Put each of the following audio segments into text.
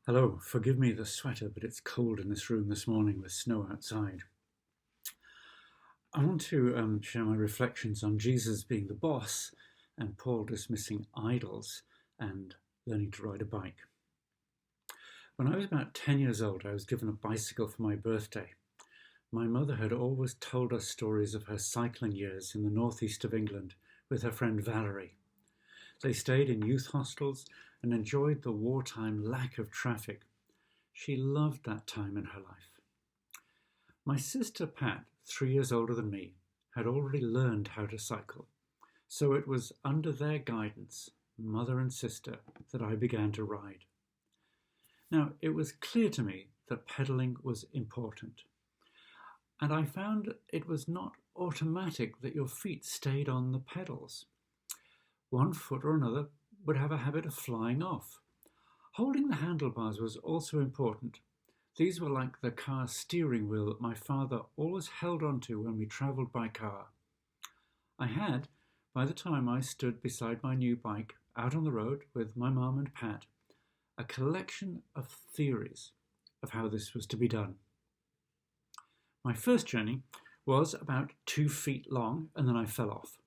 Hello, forgive me the sweater, but it's cold in this room this morning with snow outside. I want to share my reflections on Jesus being the boss and Paul dismissing idols and learning to ride a bike. When I was about 10 years old, I was given a bicycle for my birthday. My mother had always told us stories of her cycling years in the northeast of England with her friend Valerie. They stayed in youth hostels and enjoyed the wartime lack of traffic. She loved that time in her life. My sister Pat, 3 years older than me, had already learned how to cycle, so it was under their guidance, mother and sister, that I began to ride. Now, it was clear to me that pedaling was important, and I found it was not automatic that your feet stayed on the pedals. One foot or another would have a habit of flying off. Holding the handlebars was also important. These were like the car steering wheel that my father always held onto when we travelled by car. I had, by the time I stood beside my new bike out on the road with my mum and Pat, a collection of theories of how this was to be done. My first journey was about 2 feet long, and then I fell off.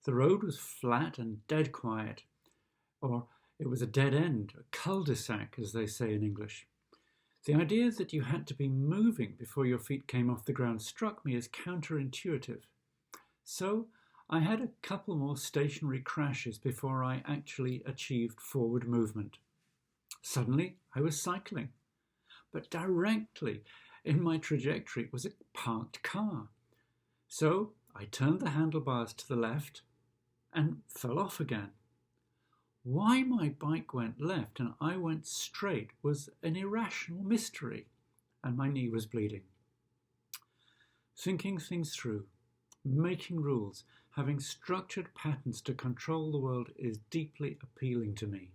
The road was flat and dead quiet, or it was a dead end, a cul-de-sac, as they say in English. The idea that you had to be moving before your feet came off the ground struck me as counterintuitive. So I had a couple more stationary crashes before I actually achieved forward movement. Suddenly, I was cycling, but directly in my trajectory was a parked car. So I turned the handlebars to the left and fell off again. Why my bike went left and I went straight was an irrational mystery, and my knee was bleeding. Thinking things through, making rules, having structured patterns to control the world is deeply appealing to me.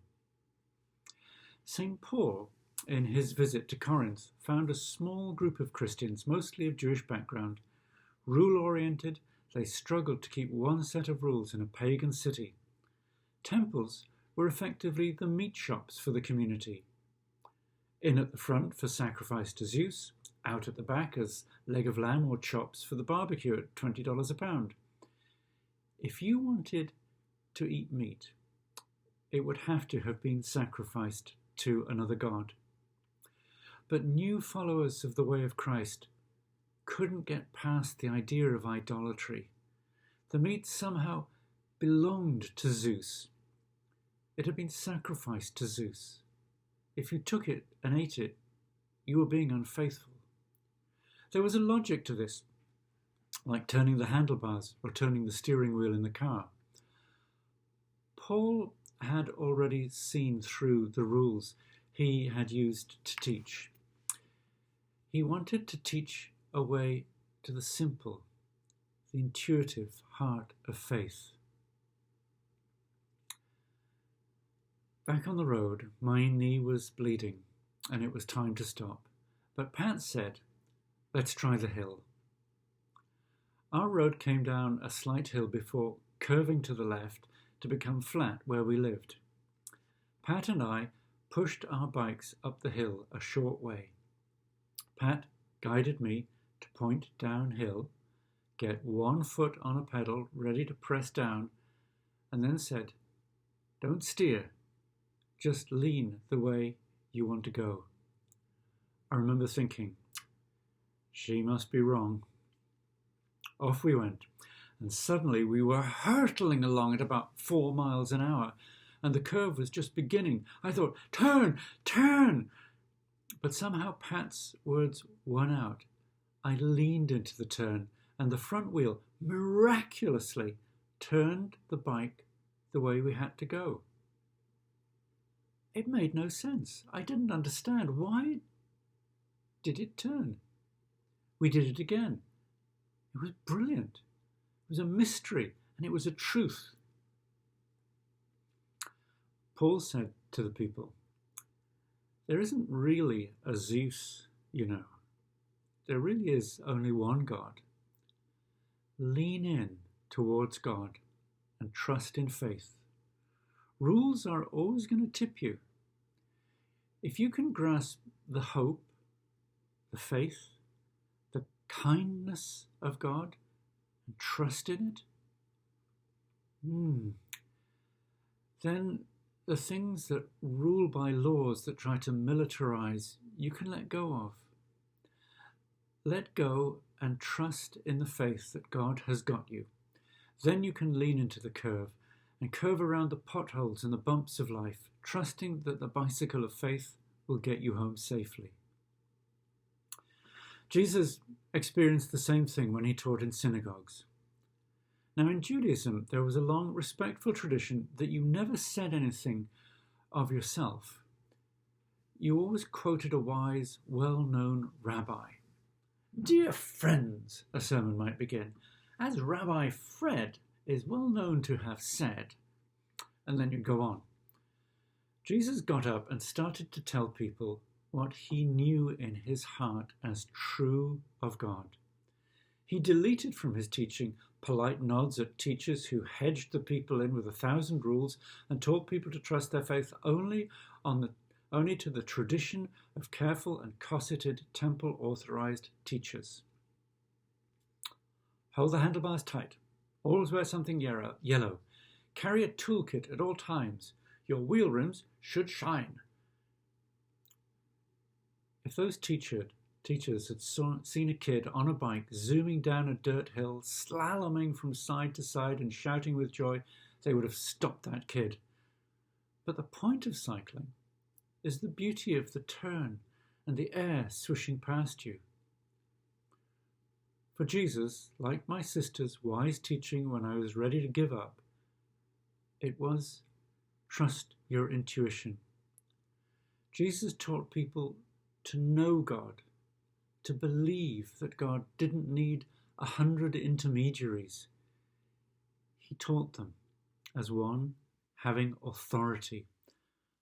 St. Paul, in his visit to Corinth, found a small group of Christians, mostly of Jewish background. Rule-oriented, they struggled to keep one set of rules in a pagan city. Temples were effectively the meat shops for the community. In at the front for sacrifice to Zeus, out at the back as leg of lamb or chops for the barbecue at $20 a pound. If you wanted to eat meat, it would have to have been sacrificed to another god. But new followers of the way of Christ couldn't get past the idea of idolatry. The meat somehow belonged to Zeus. It had been sacrificed to Zeus. If you took it and ate it, you were being unfaithful. There was a logic to this, like turning the handlebars or turning the steering wheel in the car. Paul had already seen through the rules he had used to teach. He wanted to teach a way to the simple, the intuitive heart of faith. Back on the road, my knee was bleeding and it was time to stop. But Pat said, "Let's try the hill." Our road came down a slight hill before curving to the left to become flat where we lived. Pat and I pushed our bikes up the hill a short way. Pat guided me to point downhill, get one foot on a pedal ready to press down, and then said, "Don't steer, just lean the way you want to go." I remember thinking, she must be wrong. Off we went, and suddenly we were hurtling along at about 4 miles an hour, and the curve was just beginning. I thought, "Turn, turn!" But somehow Pat's words won out. I leaned into the turn, and the front wheel miraculously turned the bike the way we had to go. It made no sense. I didn't understand. Why did it turn? We did it again. It was brilliant. It was a mystery, and it was a truth. Paul said to the people, "There isn't really a Zeus, you know. There really is only one God. Lean in towards God and trust in faith. Rules are always going to tip you. If you can grasp the hope, the faith, the kindness of God, and trust in it, then the things that rule by laws that try to militarize, you can let go of. Let go and trust in the faith that God has got you. Then you can lean into the curve and curve around the potholes and the bumps of life, trusting that the bicycle of faith will get you home safely. Jesus experienced the same thing when he taught in synagogues. Now, in Judaism, there was a long, respectful tradition that you never said anything of yourself. You always quoted a wise, well-known rabbi. "Dear friends," a sermon might begin, "as Rabbi Fred is well known to have said," and then you'd go on. Jesus got up and started to tell people what he knew in his heart as true of God. He deleted from his teaching polite nods at teachers who hedged the people in with 1,000 rules and taught people to trust their faith only to the tradition of careful and cosseted temple-authorized teachers. Hold the handlebars tight. Always wear something yellow. Carry a toolkit at all times. Your wheel rims should shine. If those teachers had seen a kid on a bike zooming down a dirt hill, slaloming from side to side and shouting with joy, they would have stopped that kid. But the point of cycling is the beauty of the turn and the air swishing past you. For Jesus, like my sister's wise teaching when I was ready to give up, it was trust your intuition. Jesus taught people to know God, to believe that God didn't need 100 intermediaries. He taught them as one having authority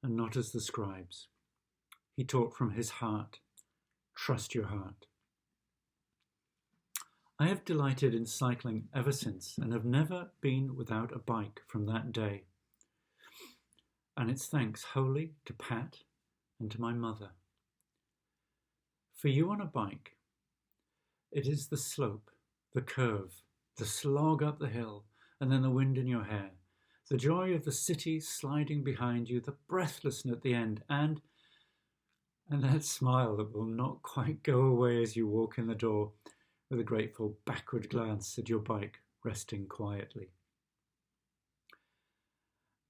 and not as the scribes. He taught from his heart. Trust your heart. I have delighted in cycling ever since and have never been without a bike from that day. And it's thanks wholly to Pat and to my mother. For you on a bike, it is the slope, the curve, the slog up the hill, and then the wind in your hair, the joy of the city sliding behind you, the breathlessness at the end, and that smile that will not quite go away as you walk in the door with a grateful backward glance at your bike resting quietly.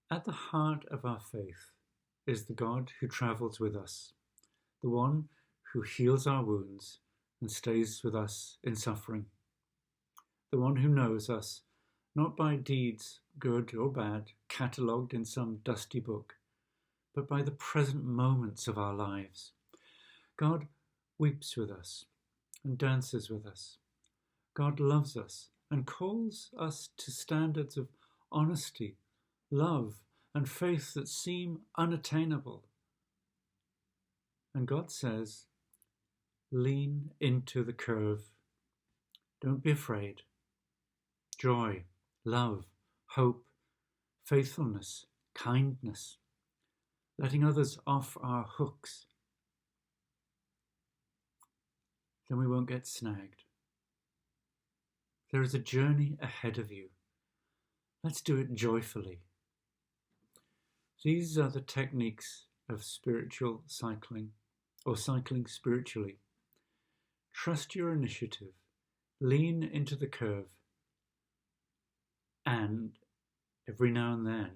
At the heart of our faith is the God who travels with us, the one who heals our wounds and stays with us in suffering, the one who knows us not by deeds, good or bad, catalogued in some dusty book, but by the present moments of our lives. God weeps with us and dances with us. God loves us and calls us to standards of honesty, love, and faith that seem unattainable. And God says, lean into the curve. Don't be afraid. Joy, love, hope, faithfulness, kindness, letting others off our hooks. Then we won't get snagged. There is a journey ahead of you. Let's do it joyfully. These are the techniques of spiritual cycling, or cycling spiritually. Trust your initiative, lean into the curve, and every now and then,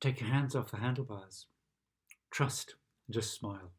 take your hands off the handlebars. Trust, and just smile.